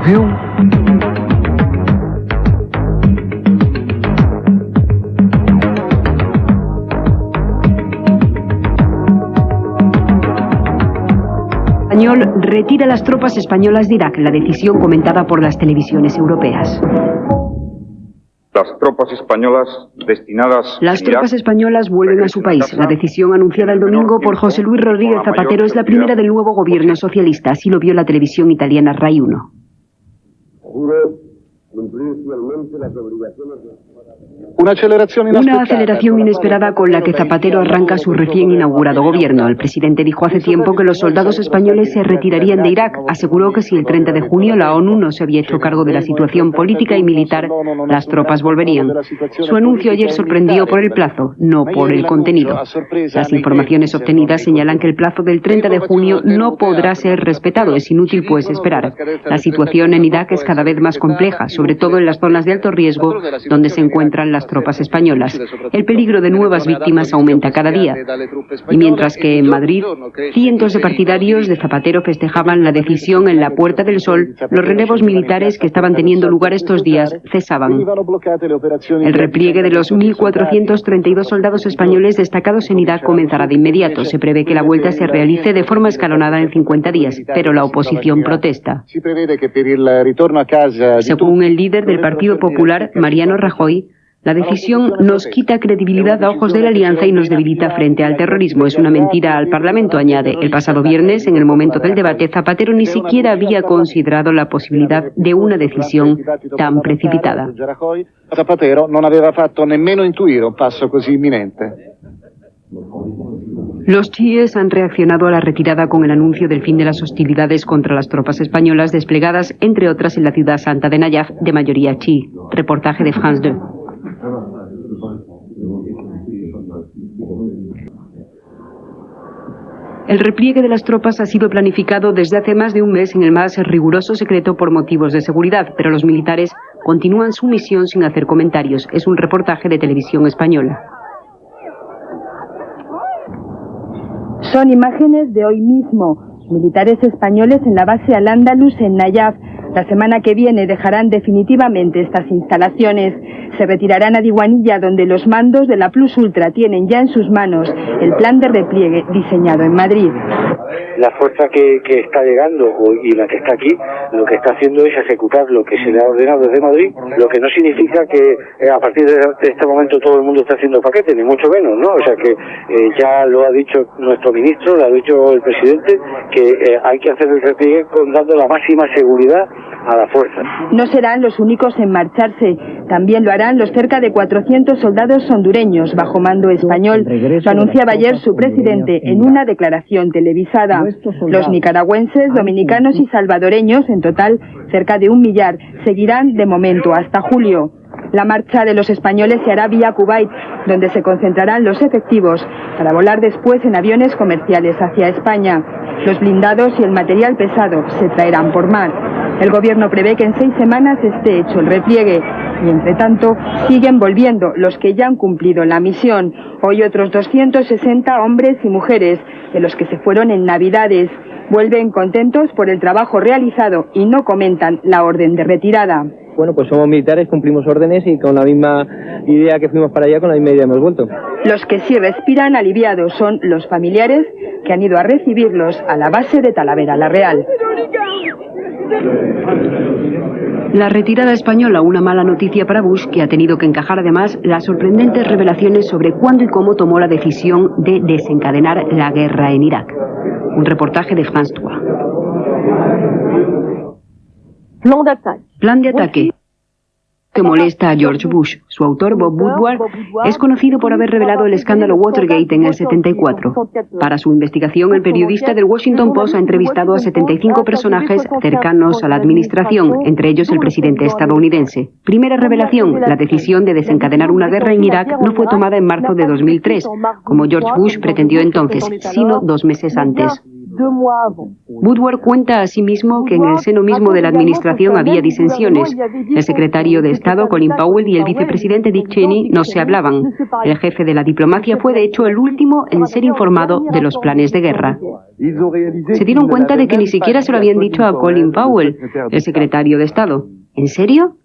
Atención. Español retira las tropas españolas de Irak, la decisión comentada por las televisiones europeas. Las tropas españolas destinadas... Las tropas españolas vuelven a su país. La decisión anunciada el domingo por José Luis Rodríguez Zapatero es la primera del nuevo gobierno socialista. Así lo vio la televisión italiana Rai 1. Una aceleración inesperada con la que Zapatero arranca su recién inaugurado gobierno. El presidente dijo hace tiempo que los soldados españoles se retirarían de Irak. Aseguró que si el 30 de junio la ONU no se había hecho cargo de la situación política y militar, las tropas volverían. Su anuncio ayer sorprendió por el plazo, no por el contenido. Las informaciones obtenidas señalan que el plazo del 30 de junio no podrá ser respetado. Es inútil, pues, esperar. La situación en Irak es cada vez más compleja, sobre todo en las zonas de alto riesgo donde se encuentran las tropas españolas. El peligro de nuevas víctimas aumenta cada día. Y mientras que en Madrid, cientos de partidarios de Zapatero festejaban la decisión en la Puerta del Sol, los relevos militares que estaban teniendo lugar estos días cesaban. El repliegue de los 1.432 soldados españoles destacados en Irak comenzará de inmediato. Se prevé que la vuelta se realice de forma escalonada en 50 días, pero la oposición protesta. Según el líder del Partido Popular, Mariano Rajoy, la decisión nos quita credibilidad a ojos de la Alianza y nos debilita frente al terrorismo. Es una mentira al Parlamento, añade. El pasado viernes, en el momento del debate, Zapatero ni siquiera había considerado la posibilidad de una decisión tan precipitada. Zapatero non aveva fatto nemmeno intuire un passo così imminente. Los chiíes han reaccionado a la retirada con el anuncio del fin de las hostilidades contra las tropas españolas desplegadas, entre otras, en la ciudad santa de Nayaf, de mayoría chií. Reportaje de France 2. El repliegue de las tropas ha sido planificado desde hace más de un mes en el más riguroso secreto por motivos de seguridad, pero los militares continúan su misión sin hacer comentarios. Es un reportaje de Televisión Española. Son imágenes de hoy mismo. Militares españoles en la base Al-Ándalus en Nayaf. La semana que viene dejarán definitivamente estas instalaciones. Se retirarán a Diwanilla, donde los mandos de la Plus Ultra tienen ya en sus manos el plan de repliegue diseñado en Madrid. La fuerza que está llegando y la que está aquí, lo que está haciendo es ejecutar lo que se le ha ordenado desde Madrid, lo que no significa que a partir de este momento todo el mundo está haciendo paquete, ni mucho menos, ¿no? O sea que ya lo ha dicho nuestro ministro, lo ha dicho el presidente, que hay que hacer el repliegue dando la máxima seguridad a la fuerza. No serán los únicos en marcharse, también lo harán los cerca de 400 soldados hondureños bajo mando español. Lo anunciaba ayer su presidente en una declaración televisada. Los nicaragüenses, dominicanos y salvadoreños, en total cerca de 1 millar, seguirán de momento hasta julio. La marcha de los españoles se hará vía Kuwait, donde se concentrarán los efectivos para volar después en aviones comerciales hacia España. Los blindados y el material pesado se traerán por mar. El gobierno prevé que en 6 semanas esté hecho el repliegue y, entre tanto, siguen volviendo los que ya han cumplido la misión. Hoy otros 260 hombres y mujeres, de los que se fueron en Navidades. Vuelven contentos por el trabajo realizado y no comentan la orden de retirada. Bueno, pues somos militares, cumplimos órdenes y con la misma idea que fuimos para allá, con la misma idea hemos vuelto. Los que sí respiran aliviados son los familiares que han ido a recibirlos a la base de Talavera la Real. La retirada española, una mala noticia para Bush, que ha tenido que encajar además las sorprendentes revelaciones sobre cuándo y cómo tomó la decisión de desencadenar la guerra en Irak. Un reportaje de France 3. Plan de ataque que molesta a George Bush. Su autor, Bob Woodward, es conocido por haber revelado el escándalo Watergate en el 74. Para su investigación, el periodista del Washington Post ha entrevistado a 75 personajes cercanos a la administración, entre ellos el presidente estadounidense. Primera revelación: la decisión de desencadenar una guerra en Irak no fue tomada en marzo de 2003, como George Bush pretendió entonces, sino 2 meses antes. Woodward cuenta asimismo que en el seno mismo de la administración había disensiones. El secretario de Estado, Colin Powell, y el vicepresidente Dick Cheney no se hablaban. El jefe de la diplomacia fue, de hecho, el último en ser informado de los planes de guerra. Se dieron cuenta de que ni siquiera se lo habían dicho a Colin Powell, el secretario de Estado. ¿En serio?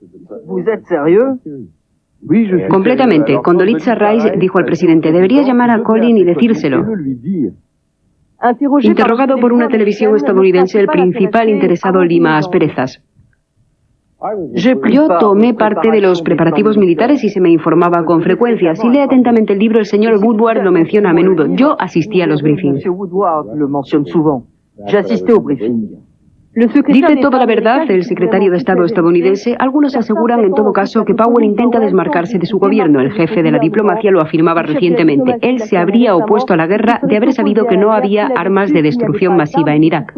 Completamente. Condoleezza Rice dijo al presidente: debería llamar a Colin y decírselo. Interrogado por una televisión estadounidense, el principal interesado lima asperezas: yo tomé parte de los preparativos militares y se me informaba con frecuencia. Si lee atentamente el libro, el señor Woodward lo menciona a menudo. Yo asistí a los briefings. Dice toda la verdad el secretario de Estado estadounidense. Algunos aseguran, en todo caso, que Powell intenta desmarcarse de su gobierno. El jefe de la diplomacia lo afirmaba recientemente. Él se habría opuesto a la guerra de haber sabido que no había armas de destrucción masiva en Irak.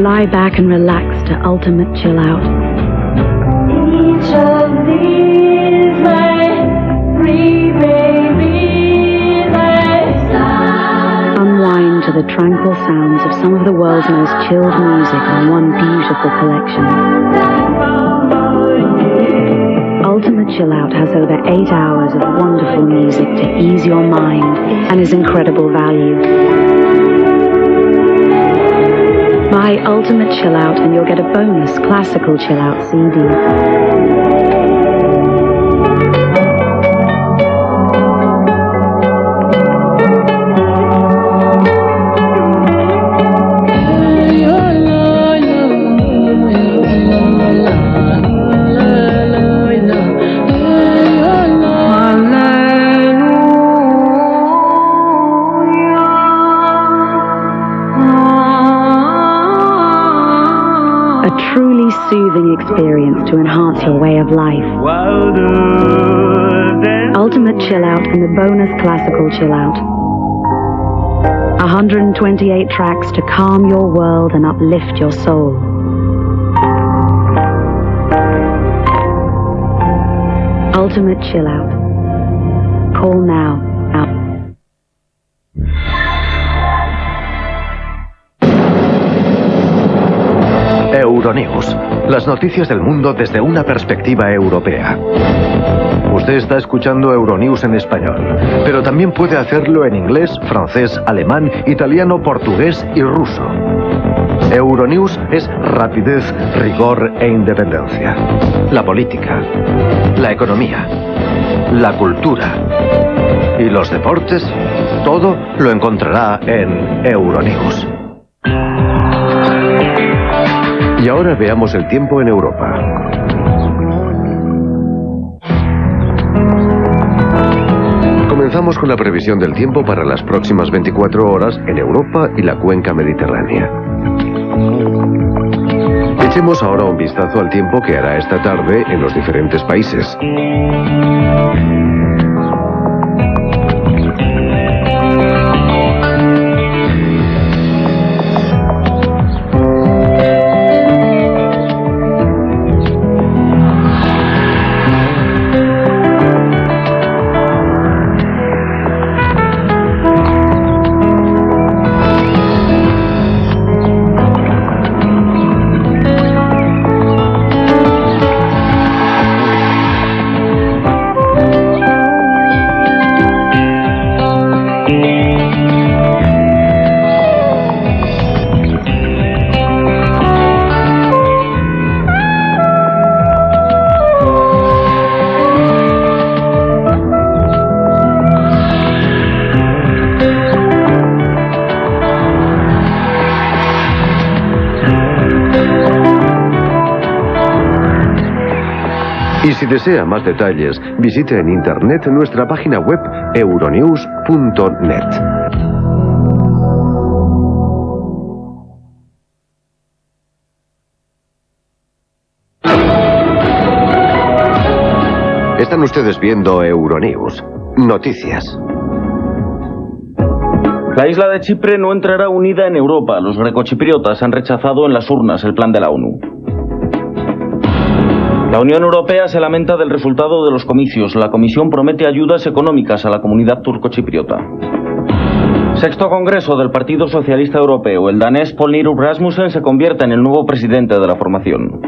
Lie back and relax to ultimate chill out. Each of these my free babies I sigh. Unwind to the tranquil sounds of some of the world's most chilled music in one beautiful collection. Ultimate Chill Out has over 8 hours of wonderful music to ease your mind and is incredible value. Buy Ultimate Chill Out and you'll get a bonus Classical Chill Out CD. Soothing experience to enhance your way of life. Ultimate Chill Out and the bonus Classical Chill Out. 128 tracks to calm your world and uplift your soul. Ultimate Chill Out. Call now. Euronews, las noticias del mundo desde una perspectiva europea. Usted está escuchando Euronews en español, pero también puede hacerlo en inglés, francés, alemán, italiano, portugués y ruso. Euronews es rapidez, rigor e independencia. La política, la economía, la cultura y los deportes, todo lo encontrará en Euronews. Y ahora veamos el tiempo en Europa. Comenzamos con la previsión del tiempo para las próximas 24 horas en Europa y la cuenca mediterránea. Echemos ahora un vistazo al tiempo que hará esta tarde en los diferentes países. Y si desea más detalles, visite en internet nuestra página web euronews.net. Están ustedes viendo Euronews. Noticias. La isla de Chipre no entrará unida en Europa. Los grecochipriotas han rechazado en las urnas el plan de la ONU. La Unión Europea se lamenta del resultado de los comicios. La Comisión promete ayudas económicas a la comunidad turcochipriota. Sexto Congreso del Partido Socialista Europeo. El danés Poul Nyrup Rasmussen se convierte en el nuevo presidente de la formación.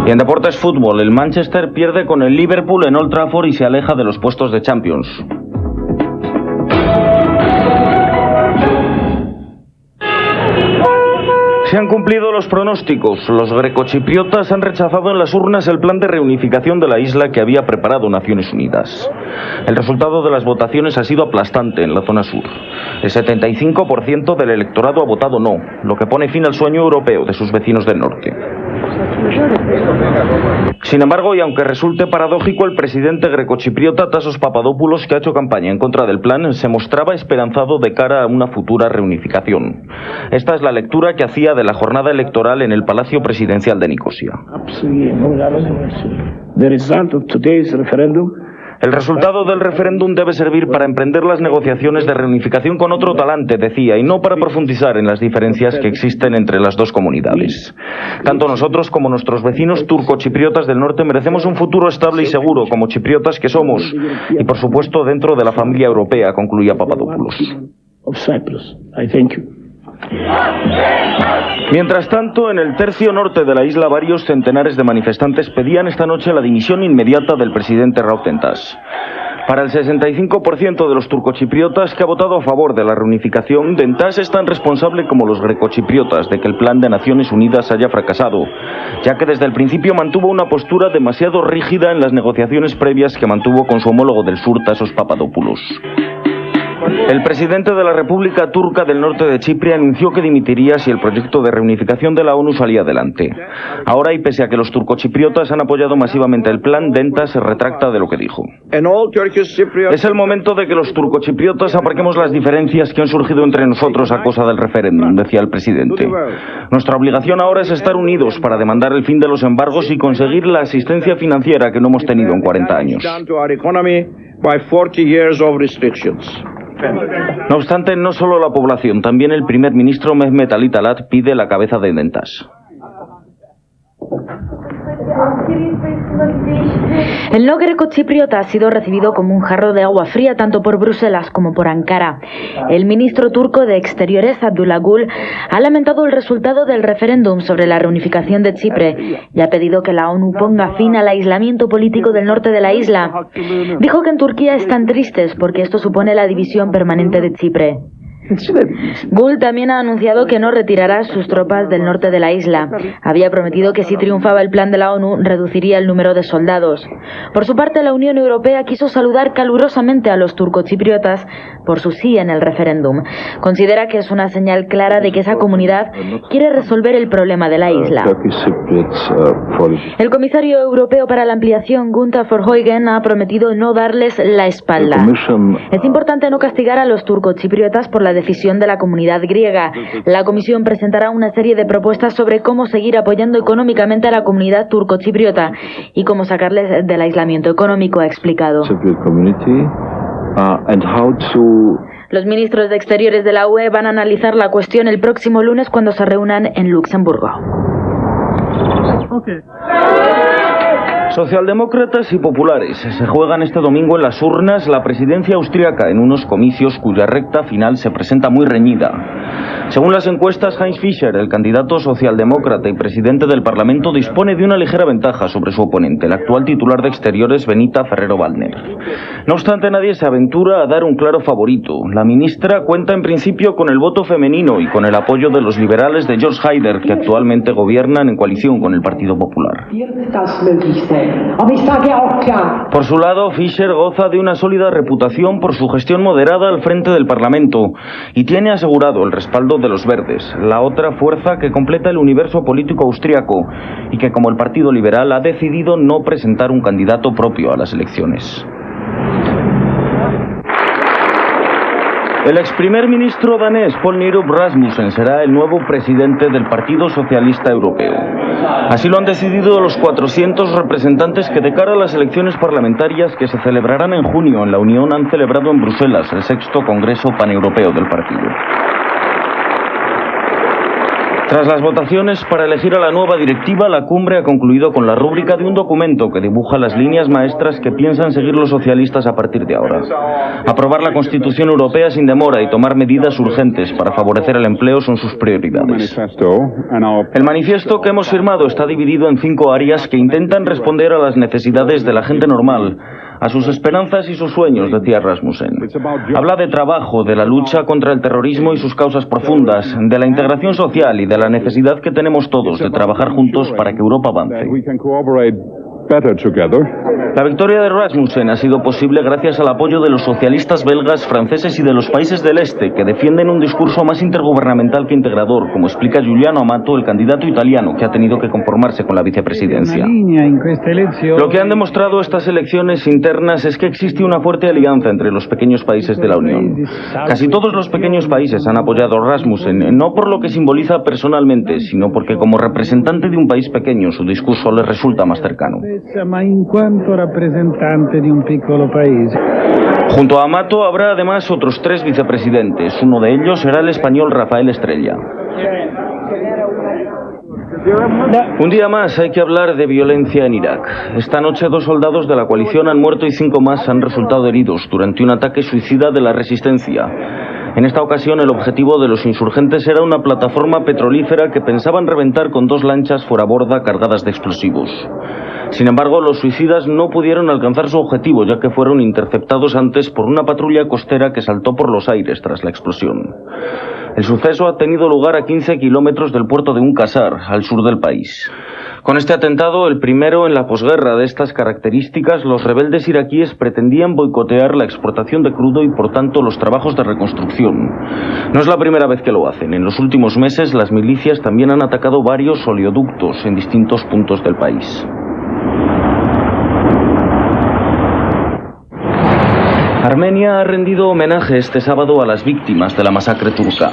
Y en deportes fútbol, el Manchester pierde con el Liverpool en Old Trafford y se aleja de los puestos de Champions. Se han cumplido los pronósticos. Los grecochipriotas han rechazado en las urnas el plan de reunificación de la isla que había preparado Naciones Unidas. El resultado de las votaciones ha sido aplastante en la zona sur. El 75% del electorado ha votado no, lo que pone fin al sueño europeo de sus vecinos del norte. Sin embargo, y aunque resulte paradójico, el presidente grecochipriota Tassos Papadopoulos, que ha hecho campaña en contra del plan, se mostraba esperanzado de cara a una futura reunificación. Esta es la lectura que hacía de la jornada electoral en el Palacio Presidencial de Nicosia. El resultado del referéndum debe servir para emprender las negociaciones de reunificación con otro talante, decía, y no para profundizar en las diferencias que existen entre las dos comunidades. Tanto nosotros como nuestros vecinos turcochipriotas del norte merecemos un futuro estable y seguro, como chipriotas que somos, y por supuesto dentro de la familia europea, concluía Papadopoulos. Mientras tanto, en el tercio norte de la isla, varios centenares de manifestantes pedían esta noche la dimisión inmediata del presidente Rauf Dentas. Para el 65% de los turcochipriotas que ha votado a favor de la reunificación, Dentas es tan responsable como los grecochipriotas de que el plan de Naciones Unidas haya fracasado, ya que desde el principio mantuvo una postura demasiado rígida en las negociaciones previas que mantuvo con su homólogo del sur, Tassos Papadopoulos. El presidente de la República Turca del Norte de Chipre anunció que dimitiría si el proyecto de reunificación de la ONU salía adelante. Ahora, y pese a que los turcochipriotas han apoyado masivamente el plan, Dentas se retracta de lo que dijo. Es el momento de que los turcochipriotas aparquemos las diferencias que han surgido entre nosotros a causa del referéndum, decía el presidente. Nuestra obligación ahora es estar unidos para demandar el fin de los embargos y conseguir la asistencia financiera que no hemos tenido en 40 años. No obstante, no solo la población, también el primer ministro Mehmet Ali Talat pide la cabeza de Dentas. El no grecochipriota ha sido recibido como un jarro de agua fría tanto por Bruselas como por Ankara. El ministro turco de Exteriores, Abdullah Gül, ha lamentado el resultado del referéndum sobre la reunificación de Chipre y ha pedido que la ONU ponga fin al aislamiento político del norte de la isla. Dijo que en Turquía están tristes porque esto supone la división permanente de Chipre. Gül también ha anunciado que no retirará sus tropas del norte de la isla. Había prometido que si triunfaba el plan de la ONU reduciría el número de soldados. Por su parte, la Unión Europea quiso saludar calurosamente a los turcochipriotas por su sí en el referéndum. Considera que es una señal clara de que esa comunidad quiere resolver el problema de la isla. El comisario europeo para la ampliación, Günther Verheugen, ha prometido no darles la espalda. Es importante no castigar a los turcochipriotas por la decisión de la comunidad griega. La Comisión presentará una serie de propuestas sobre cómo seguir apoyando económicamente a la comunidad turcochipriota y cómo sacarles del aislamiento económico, ha explicado. Los ministros de Exteriores de la UE van a analizar la cuestión el próximo lunes cuando se reúnan en Luxemburgo. Socialdemócratas y populares se juegan este domingo en las urnas la presidencia austríaca en unos comicios cuya recta final se presenta muy reñida. Según las encuestas, Heinz Fischer, el candidato socialdemócrata y presidente del Parlamento, dispone de una ligera ventaja sobre su oponente, el actual titular de Exteriores, Benita Ferrero-Waldner. No obstante, nadie se aventura a dar un claro favorito. La ministra cuenta en principio con el voto femenino y con el apoyo de los liberales de George Haider, que actualmente gobiernan en coalición con el Partido Popular. Por su lado, Fischer goza de una sólida reputación por su gestión moderada al frente del Parlamento y tiene asegurado el respaldo de los Verdes, la otra fuerza que completa el universo político austríaco y que, como el Partido Liberal, ha decidido no presentar un candidato propio a las elecciones. El ex primer ministro danés Poul Nyrup Rasmussen será el nuevo presidente del Partido Socialista Europeo. Así lo han decidido los 400 representantes que de cara a las elecciones parlamentarias que se celebrarán en junio en la Unión han celebrado en Bruselas el 6º Congreso Paneuropeo del partido. Tras las votaciones para elegir a la nueva directiva, la cumbre ha concluido con la rúbrica de un documento que dibuja las líneas maestras que piensan seguir los socialistas a partir de ahora. Aprobar la Constitución Europea sin demora y tomar medidas urgentes para favorecer el empleo son sus prioridades. El manifiesto que hemos firmado está dividido en 5 áreas que intentan responder a las necesidades de la gente normal, a sus esperanzas y sus sueños, decía Rasmussen. Habla de trabajo, de la lucha contra el terrorismo y sus causas profundas, de la integración social y de la necesidad que tenemos todos de trabajar juntos para que Europa avance. La victoria de Rasmussen ha sido posible gracias al apoyo de los socialistas belgas, franceses y de los países del Este, que defienden un discurso más intergubernamental que integrador, como explica Giuliano Amato, el candidato italiano que ha tenido que conformarse con la vicepresidencia. Lo que han demostrado estas elecciones internas es que existe una fuerte alianza entre los pequeños países de la Unión. Casi todos los pequeños países han apoyado a Rasmussen, no por lo que simboliza personalmente, sino porque como representante de un país pequeño su discurso les resulta más cercano. Ma in quanto rappresentante di un piccolo paese. Junto a Amato habrá además otros 3 vicepresidentes. Uno de ellos será el español Rafael Estrella. Un día más hay que hablar de violencia en Irak. Esta noche 2 soldados de la coalición han muerto y 5 más han resultado heridos durante un ataque suicida de la resistencia. En esta ocasión el objetivo de los insurgentes era una plataforma petrolífera que pensaban reventar con 2 lanchas fuera borda cargadas de explosivos. Sin embargo, los suicidas no pudieron alcanzar su objetivo, ya que fueron interceptados antes por una patrulla costera que saltó por los aires tras la explosión. El suceso ha tenido lugar a 15 kilómetros del puerto de Qasr, al sur del país. Con este atentado, el primero en la posguerra de estas características, los rebeldes iraquíes pretendían boicotear la exportación de crudo y, por tanto, los trabajos de reconstrucción. No es la primera vez que lo hacen. En los últimos meses, las milicias también han atacado varios oleoductos en distintos puntos del país. Armenia ha rendido homenaje este sábado a las víctimas de la masacre turca.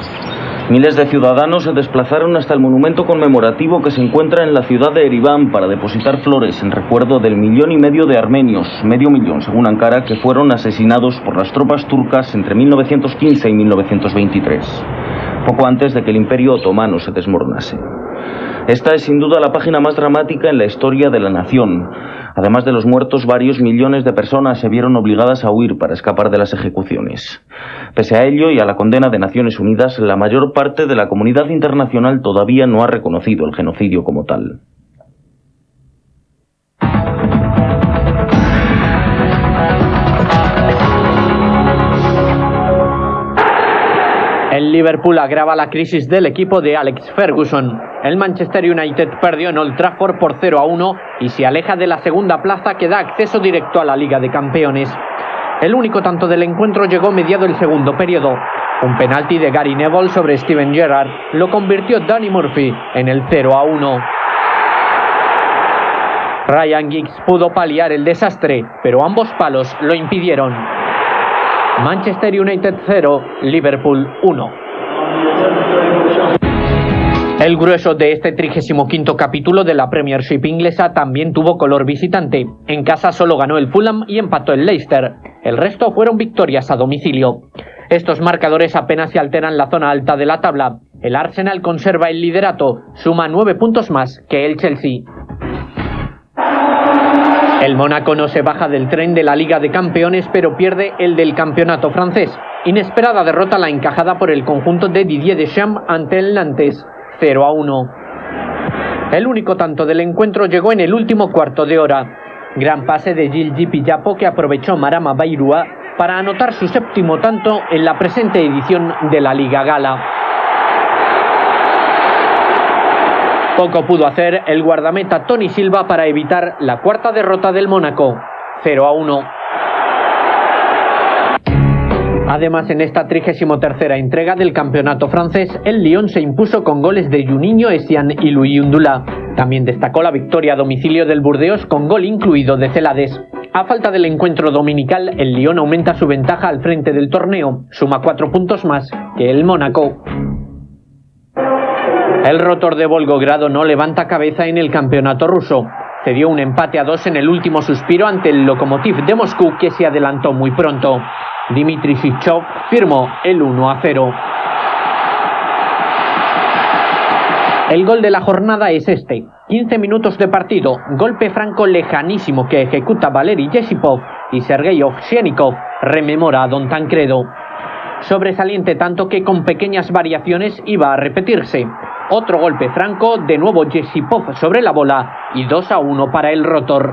Miles de ciudadanos se desplazaron hasta el monumento conmemorativo que se encuentra en la ciudad de Ereván para depositar flores en recuerdo del 1,5 millones de armenios, medio millón según Ankara, que fueron asesinados por las tropas turcas entre 1915 y 1923, poco antes de que el Imperio Otomano se desmoronase. Esta es sin duda la página más dramática en la historia de la nación. Además de los muertos, varios millones de personas se vieron obligadas a huir para escapar de las ejecuciones. Pese a ello y a la condena de Naciones Unidas, la mayor parte de la comunidad internacional todavía no ha reconocido el genocidio como tal. El Liverpool agrava la crisis del equipo de Alex Ferguson. El Manchester United perdió en Old Trafford por 0-1 y se aleja de la segunda plaza que da acceso directo a la Liga de Campeones. El único tanto del encuentro llegó mediado el segundo periodo. Un penalti de Gary Neville sobre Steven Gerrard lo convirtió Danny Murphy en el 0-1. Ryan Giggs pudo paliar el desastre, pero ambos palos lo impidieron. Manchester United 0, Liverpool 1. El grueso de este 35º capítulo de la Premiership inglesa también tuvo color visitante. En casa solo ganó el Fulham y empató el Leicester. El resto fueron victorias a domicilio. Estos marcadores apenas se alteran la zona alta de la tabla. El Arsenal conserva el liderato, suma 9 puntos más que el Chelsea. El Mónaco no se baja del tren de la Liga de Campeones, pero pierde el del campeonato francés. Inesperada derrota la encajada por el conjunto de Didier Deschamps ante el Nantes, 0-1. El único tanto del encuentro llegó en el último cuarto de hora. Gran pase de Gilles Pillapo que aprovechó Marama Bayrua para anotar su 7º tanto en la presente edición de la Liga Gala. Poco pudo hacer el guardameta Tony Silva para evitar la 4ª derrota del Mónaco, 0-1. Además, en esta 33ª entrega del campeonato francés, el Lyon se impuso con goles de Juninho, Essian y Louis Undula. También destacó la victoria a domicilio del Burdeos con gol incluido de Celades. A falta del encuentro dominical, el Lyon aumenta su ventaja al frente del torneo, suma 4 puntos más que el Mónaco. El Rotor de Volgogrado no levanta cabeza en el campeonato ruso. Cedió un empate a 2 en el último suspiro ante el Lokomotiv de Moscú, que se adelantó muy pronto. Dmitry Shishov firmó el 1-0. El gol de la jornada es este. 15 minutos de partido, golpe franco lejanísimo que ejecuta Valery Yesipov y Sergei Ovshenikov rememora a Don Tancredo. Sobresaliente tanto que con pequeñas variaciones iba a repetirse. Otro golpe franco, de nuevo Yesipov sobre la bola y 2-1 para el Rotor.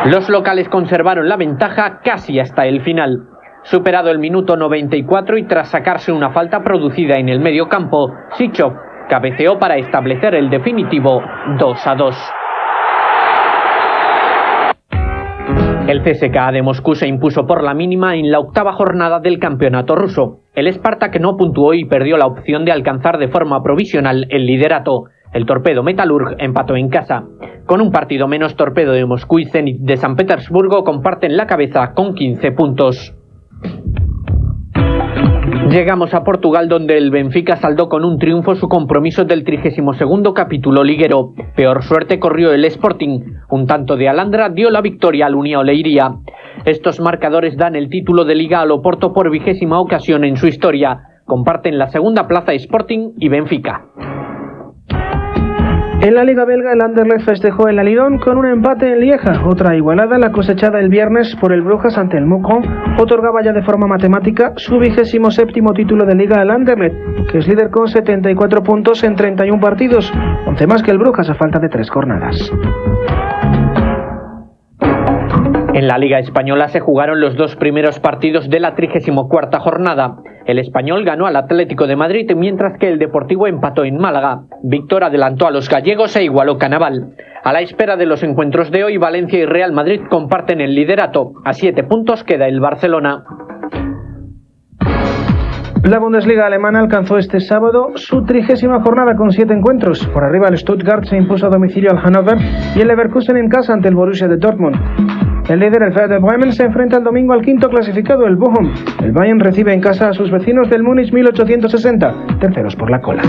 Los locales conservaron la ventaja casi hasta el final. Superado el minuto 94 y tras sacarse una falta producida en el medio campo, Shishov cabeceó para establecer el definitivo 2-2. El CSKA de Moscú se impuso por la mínima en la 8ª jornada del campeonato ruso. El Spartak no puntuó y perdió la opción de alcanzar de forma provisional el liderato. El Torpedo Metalurg empató en casa. Con un partido menos, Torpedo de Moscú y Zenit de San Petersburgo comparten la cabeza con 15 puntos. Llegamos a Portugal, donde el Benfica saldó con un triunfo su compromiso del 32º capítulo liguero. Peor suerte corrió el Sporting. Un tanto de Alandra dio la victoria al União Leiria. Estos marcadores dan el título de Liga al Oporto por 20ª ocasión en su historia. Comparten la segunda plaza Sporting y Benfica. En la Liga belga, el Anderlecht festejó el Alidón con un empate en Lieja. Otra igualada, la cosechada el viernes por el Brujas ante el Moucron, otorgaba ya de forma matemática su 27º título de Liga al Anderlecht, que es líder con 74 puntos en 31 partidos, 11 más que el Brujas a falta de 3 jornadas. En la Liga Española se jugaron los 2 primeros partidos de la 34ª jornada. El Español ganó al Atlético de Madrid, mientras que el Deportivo empató en Málaga. Víctor adelantó a los gallegos e igualó Canaval. A la espera de los encuentros de hoy, Valencia y Real Madrid comparten el liderato. A 7 puntos queda el Barcelona. La Bundesliga alemana alcanzó este sábado su 30ª jornada con 7 encuentros. Por arriba el Stuttgart se impuso a domicilio al Hannover y el Leverkusen en casa ante el Borussia de Dortmund. El líder, el Werder Bremen, se enfrenta el domingo al 5º clasificado, el Bochum. El Bayern recibe en casa a sus vecinos del Múnich 1860, terceros por la cola.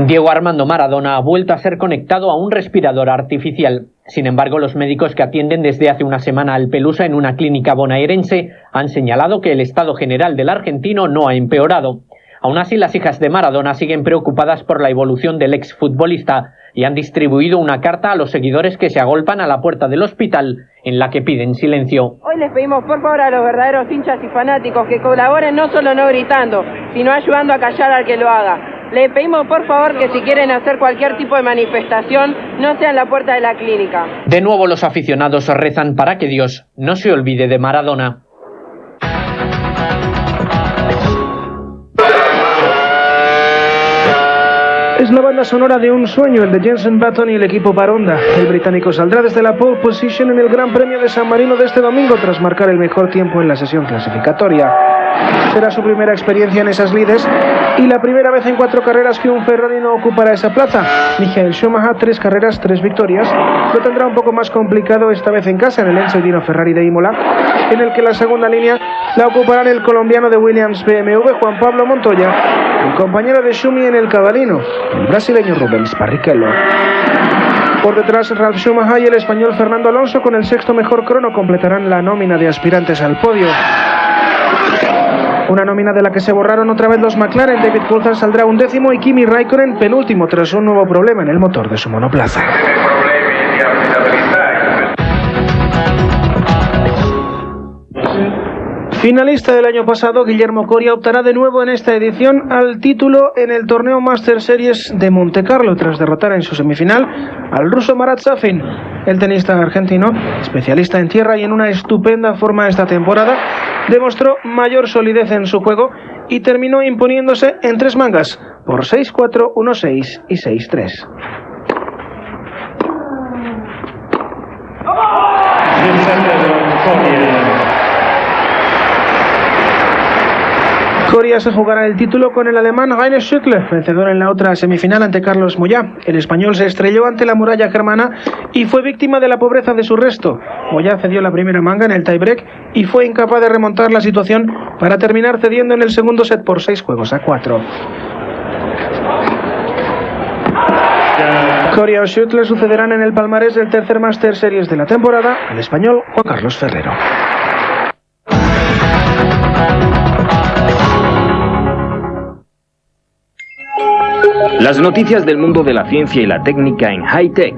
Diego Armando Maradona ha vuelto a ser conectado a un respirador artificial. Sin embargo, los médicos que atienden desde hace una semana al Pelusa en una clínica bonaerense han señalado que el estado general del argentino no ha empeorado. Aún así, las hijas de Maradona siguen preocupadas por la evolución del exfutbolista y han distribuido una carta a los seguidores que se agolpan a la puerta del hospital en la que piden silencio. Hoy les pedimos por favor a los verdaderos hinchas y fanáticos que colaboren no solo no gritando, sino ayudando a callar al que lo haga. Le pedimos por favor que si quieren hacer cualquier tipo de manifestación, no sea en la puerta de la clínica. De nuevo los aficionados rezan para que Dios no se olvide de Maradona. Es la banda sonora de Un sueño, el de Jensen Button y el equipo Baronda. El británico saldrá desde la pole position en el Gran Premio de San Marino de este domingo tras marcar el mejor tiempo en la sesión clasificatoria. Será su primera experiencia en esas lides y la primera vez en 4 carreras que un Ferrari no ocupará esa plaza. Michael Schumacher, 3 carreras, 3 victorias. Lo tendrá un poco más complicado esta vez en casa en el Enzo Dino Ferrari de Imola, en el que la segunda línea la ocuparán el colombiano de Williams BMW, Juan Pablo Montoya, el compañero de Schumi en el Cavalino, el brasileño Rubens Barrichello. Por detrás, Ralf Schumacher y el español Fernando Alonso, con el 6º mejor crono, completarán la nómina de aspirantes al podio. Una nómina de la que se borraron otra vez los McLaren. David Coulthard saldrá 11º y Kimi Raikkonen penúltimo tras un nuevo problema en el motor de su monoplaza. Finalista del año pasado, Guillermo Coria optará de nuevo en esta edición al título en el torneo Master Series de Monte Carlo tras derrotar en su semifinal al ruso Marat Safin. El tenista argentino, especialista en tierra y en una estupenda forma esta temporada, demostró mayor solidez en su juego y terminó imponiéndose en 3 mangas por 6-4, 1-6 y 6-3. Coria se jugará el título con el alemán Rainer Schüttler, vencedor en la otra semifinal ante Carlos Moyá. El español se estrelló ante la muralla germana y fue víctima de la pobreza de su resto. Moyá cedió la primera manga en el tiebreak y fue incapaz de remontar la situación para terminar cediendo en el segundo set por 6-4. Coria o Schüttler sucederán en el palmarés del tercer Master Series de la temporada al español Juan Carlos Ferrero. Las noticias del mundo de la ciencia y la técnica en high-tech.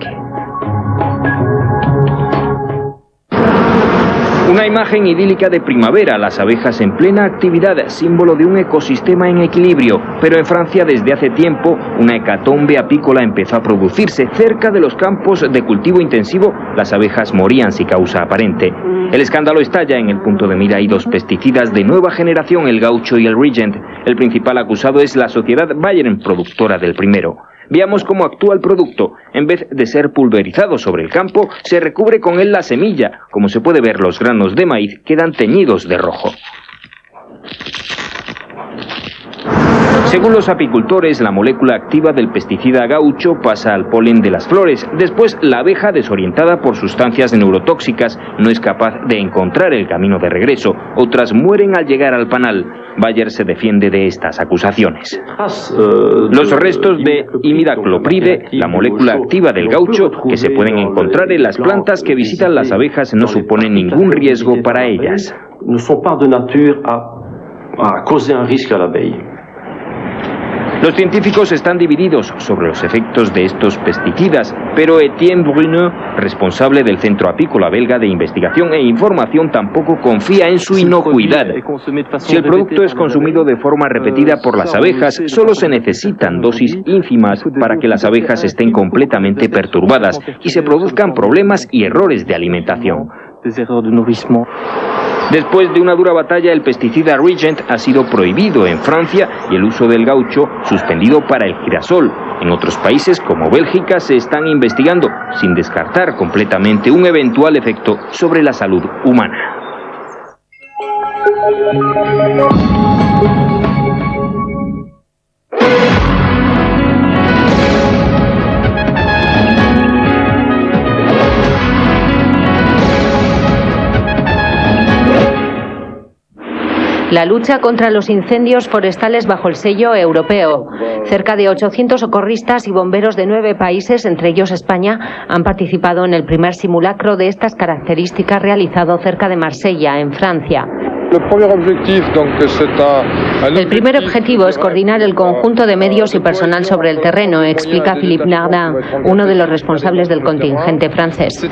Una imagen idílica de primavera, las abejas en plena actividad, símbolo de un ecosistema en equilibrio. Pero en Francia desde hace tiempo una hecatombe apícola empezó a producirse. Cerca de los campos de cultivo intensivo, las abejas morían sin causa aparente. El escándalo estalla. En el punto de mira hay dos pesticidas de nueva generación, el Gaucho y el Regent. El principal acusado es la sociedad Bayer, productora del primero. Veamos cómo actúa el producto. En vez de ser pulverizado sobre el campo, se recubre con él la semilla. Como se puede ver, los granos de maíz quedan teñidos de rojo. Según los apicultores, la molécula activa del pesticida Gaucho pasa al polen de las flores. Después, la abeja, desorientada por sustancias neurotóxicas, no es capaz de encontrar el camino de regreso. Otras mueren al llegar al panal. Bayer se defiende de estas acusaciones. Los restos de imidaclopride, la molécula activa del Gaucho, que se pueden encontrar en las plantas que visitan las abejas, no suponen ningún riesgo para ellas. No son pas de nature a causer un risque à l'abeille. Los científicos están divididos sobre los efectos de estos pesticidas, pero Etienne Bruneux, responsable del Centro Apícola Belga de Investigación e Información, tampoco confía en su inocuidad. Si el producto es consumido de forma repetida por las abejas, solo se necesitan dosis ínfimas para que las abejas estén completamente perturbadas y se produzcan problemas y errores de alimentación. Después de una dura batalla, el pesticida Regent ha sido prohibido en Francia y el uso del Gaucho suspendido para el girasol. En otros países, como Bélgica, se están investigando, sin descartar completamente un eventual efecto sobre la salud humana. La lucha contra los incendios forestales bajo el sello europeo. Cerca de 800 socorristas y bomberos de 9 países, entre ellos España, han participado en el primer simulacro de estas características realizado cerca de Marsella, en Francia. El primer objetivo es coordinar el conjunto de medios y personal sobre el terreno, explica Philippe Nardin, uno de los responsables del contingente francés.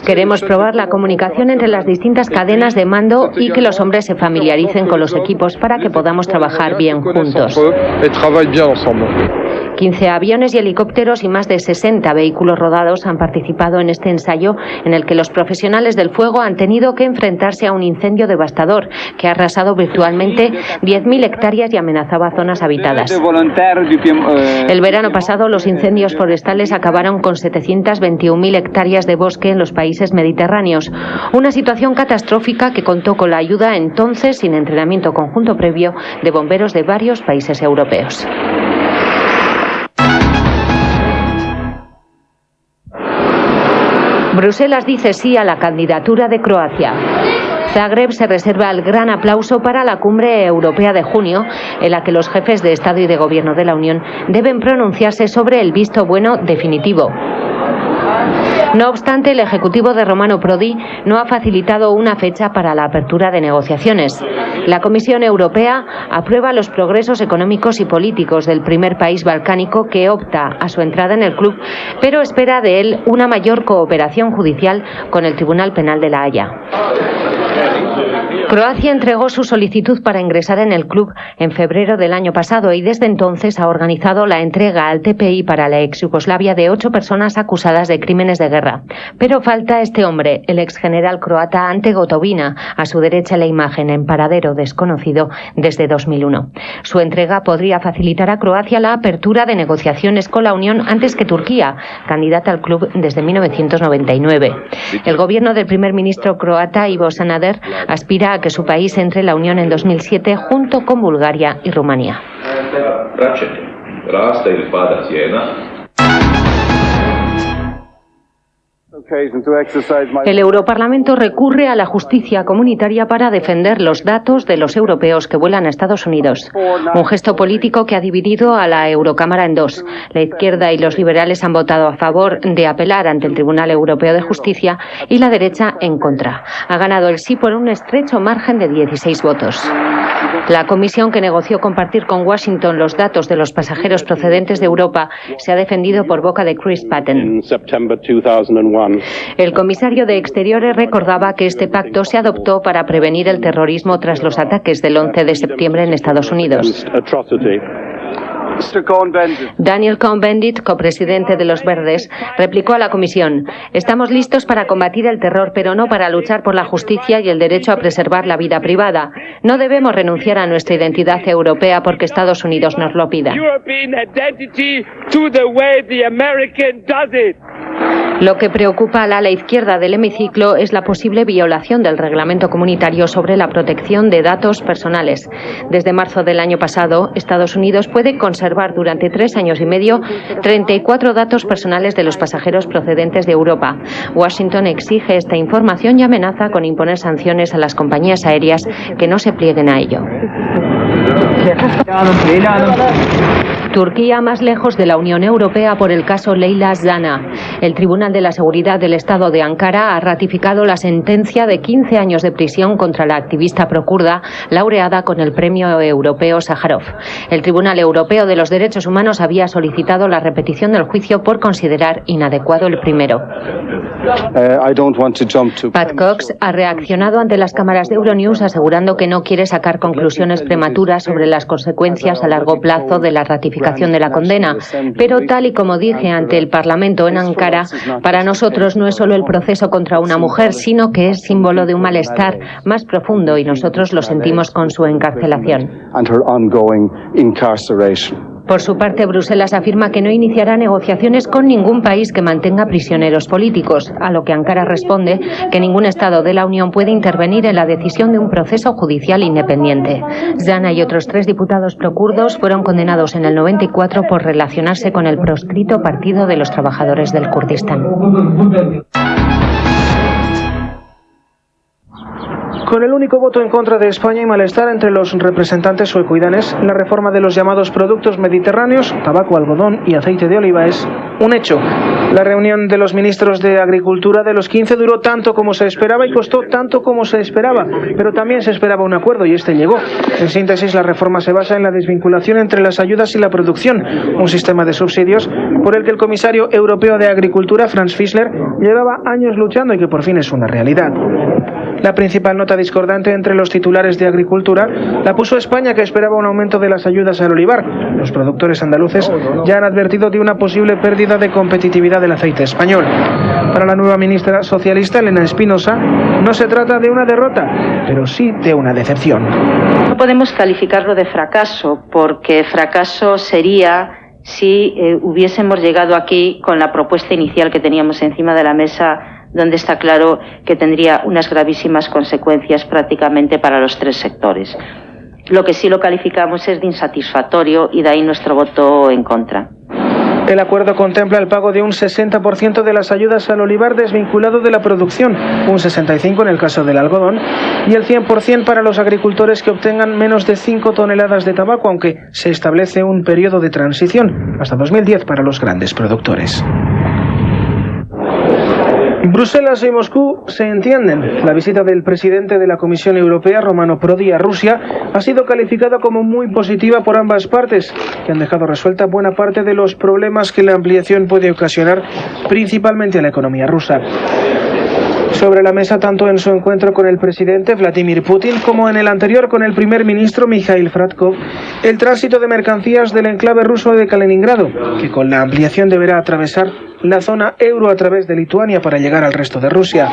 Queremos probar la comunicación entre las distintas cadenas de mando y que los hombres se familiaricen con los equipos para que podamos trabajar bien juntos. 15 aviones y helicópteros y más de 60 vehículos rodados han participado en este ensayo en el que los profesionales del fuego han tenido que enfrentarse a un incendio devastador que ha arrasado virtualmente 10.000 hectáreas y amenazaba zonas habitadas. El verano pasado los incendios forestales acabaron con 721.000 hectáreas de bosque en los países mediterráneos. Una situación catastrófica que contó con la ayuda entonces, sin entrenamiento conjunto previo, de bomberos de varios países europeos. Bruselas dice sí a la candidatura de Croacia. Zagreb se reserva el gran aplauso para la cumbre europea de junio, en la que los jefes de Estado y de Gobierno de la Unión deben pronunciarse sobre el visto bueno definitivo. No obstante, el ejecutivo de Romano Prodi no ha facilitado una fecha para la apertura de negociaciones. La Comisión Europea aprueba los progresos económicos y políticos del primer país balcánico que opta a su entrada en el club, pero espera de él una mayor cooperación judicial con el Tribunal Penal de La Haya. Croacia entregó su solicitud para ingresar en el club en febrero del año pasado y desde entonces ha organizado la entrega al TPI para la ex Yugoslavia de 8 personas acusadas de crímenes de guerra. Pero falta este hombre, el ex general croata Ante Gotovina, a su derecha la imagen en paradero desconocido desde 2001. Su entrega podría facilitar a Croacia la apertura de negociaciones con la Unión antes que Turquía, candidata al club desde 1999. El gobierno del primer ministro croata Ivo Sanader aspira a a que su país entre en la Unión en 2007 junto con Bulgaria y Rumanía. El Europarlamento recurre a la justicia comunitaria para defender los datos de los europeos que vuelan a Estados Unidos. Un gesto político que ha dividido a la Eurocámara en dos. La izquierda y los liberales han votado a favor de apelar ante el Tribunal Europeo de Justicia y la derecha en contra. Ha ganado el sí por un estrecho margen de 16 votos. La comisión que negoció compartir con Washington los datos de los pasajeros procedentes de Europa se ha defendido por boca de Chris Patten. El comisario de Exteriores recordaba que este pacto se adoptó para prevenir el terrorismo tras los ataques del 11 de septiembre en Estados Unidos. Daniel Cohn-Bendit, copresidente de los Verdes, replicó a la comisión: estamos listos para combatir el terror, pero no para luchar por la justicia y el derecho a preservar la vida privada. No debemos renunciar a nuestra identidad europea porque Estados Unidos nos lo pida. Lo que preocupa al ala izquierda del hemiciclo es la posible violación del reglamento comunitario sobre la protección de datos personales. Desde marzo del año pasado, Estados Unidos puede conservar durante 3 años y medio 34 datos personales de los pasajeros procedentes de Europa. Washington exige esta información y amenaza con imponer sanciones a las compañías aéreas que no se plieguen a ello. Turquía más lejos de la Unión Europea por el caso Leyla Zana. El Tribunal de la Seguridad del Estado de Ankara ha ratificado la sentencia de 15 años de prisión contra la activista procurda laureada con el Premio Europeo Sájarov. El Tribunal Europeo de los Derechos Humanos había solicitado la repetición del juicio por considerar inadecuado el primero. Pat Cox ha reaccionado ante las cámaras de Euronews asegurando que no quiere sacar conclusiones prematuras sobre las consecuencias a largo plazo de la ratificación de la condena, pero tal y como dije ante el Parlamento en Ankara, para nosotros no es solo el proceso contra una mujer, sino que es símbolo de un malestar más profundo y nosotros lo sentimos con su encarcelación. Por su parte, Bruselas afirma que no iniciará negociaciones con ningún país que mantenga prisioneros políticos, a lo que Ankara responde que ningún Estado de la Unión puede intervenir en la decisión de un proceso judicial independiente. Zana y otros 3 diputados procurdos fueron condenados en el 94 por relacionarse con el proscrito Partido de los Trabajadores del Kurdistán. Con el único voto en contra de España y malestar entre los representantes sueco-danés, la reforma de los llamados productos mediterráneos, tabaco, algodón y aceite de oliva es un hecho. La reunión de los ministros de Agricultura de los 15 duró tanto como se esperaba y costó tanto como se esperaba, pero también se esperaba un acuerdo y este llegó. En síntesis, la reforma se basa en la desvinculación entre las ayudas y la producción, un sistema de subsidios por el que el comisario europeo de Agricultura, Franz Fischler, llevaba años luchando y que por fin es una realidad. La principal nota discordante entre los titulares de Agricultura la puso España, que esperaba un aumento de las ayudas al olivar. Los productores andaluces ya han advertido de una posible pérdida de competitividad del aceite español. Para la nueva ministra socialista, Elena Espinosa, no se trata de una derrota, pero sí de una decepción. No podemos calificarlo de fracaso, porque fracaso sería si hubiésemos llegado aquí con la propuesta inicial que teníamos encima de la mesa, donde está claro que tendría unas gravísimas consecuencias prácticamente para los 3 sectores. Lo que sí lo calificamos es de insatisfactorio y de ahí nuestro voto en contra. El acuerdo contempla el pago de un 60% de las ayudas al olivar desvinculado de la producción, un 65% en el caso del algodón y el 100% para los agricultores que obtengan menos de 5 toneladas de tabaco, aunque se establece un periodo de transición hasta 2010 para los grandes productores. Bruselas y Moscú se entienden. La visita del presidente de la Comisión Europea, Romano Prodi, a Rusia ha sido calificada como muy positiva por ambas partes, que han dejado resuelta buena parte de los problemas que la ampliación puede ocasionar, principalmente a la economía rusa. Sobre la mesa, tanto en su encuentro con el presidente Vladimir Putin como en el anterior con el primer ministro Mikhail Fradkov, el tránsito de mercancías del enclave ruso de Kaliningrado, que con la ampliación deberá atravesar la zona euro a través de Lituania para llegar al resto de Rusia.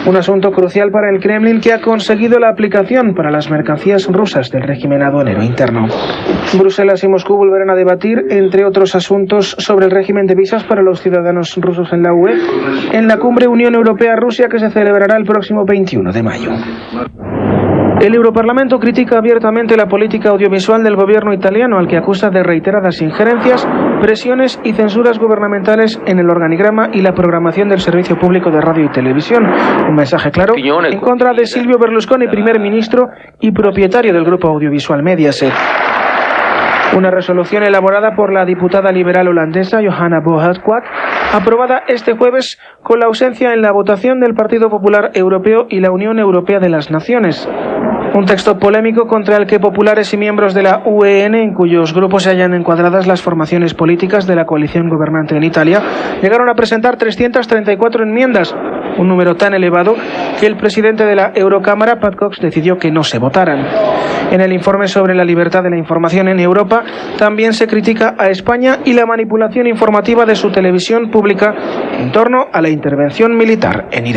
Un asunto crucial para el Kremlin, que ha conseguido la aplicación para las mercancías rusas del régimen aduanero interno. Bruselas y Moscú volverán a debatir, entre otros asuntos, sobre el régimen de visas para los ciudadanos rusos en la UE, en la cumbre Unión Europea-Rusia que se celebrará el próximo 21 de mayo. El Europarlamento critica abiertamente la política audiovisual del gobierno italiano, al que acusa de reiteradas injerencias, presiones y censuras gubernamentales en el organigrama y la programación del servicio público de radio y televisión. Un mensaje claro en contra de Silvio Berlusconi, primer ministro y propietario del grupo audiovisual Mediaset. Una resolución elaborada por la diputada liberal holandesa Johanna Boertquak, aprobada este jueves con la ausencia en la votación del Partido Popular Europeo y la Unión Europea de las Naciones. Un texto polémico contra el que populares y miembros de la UEN, en cuyos grupos se hallan encuadradas las formaciones políticas de la coalición gobernante en Italia, llegaron a presentar 334 enmiendas, un número tan elevado que el presidente de la Eurocámara, Pat Cox, decidió que no se votaran. En el informe sobre la libertad de la información en Europa, también se critica a España y la manipulación informativa de su televisión pública en torno a la intervención militar en Irak.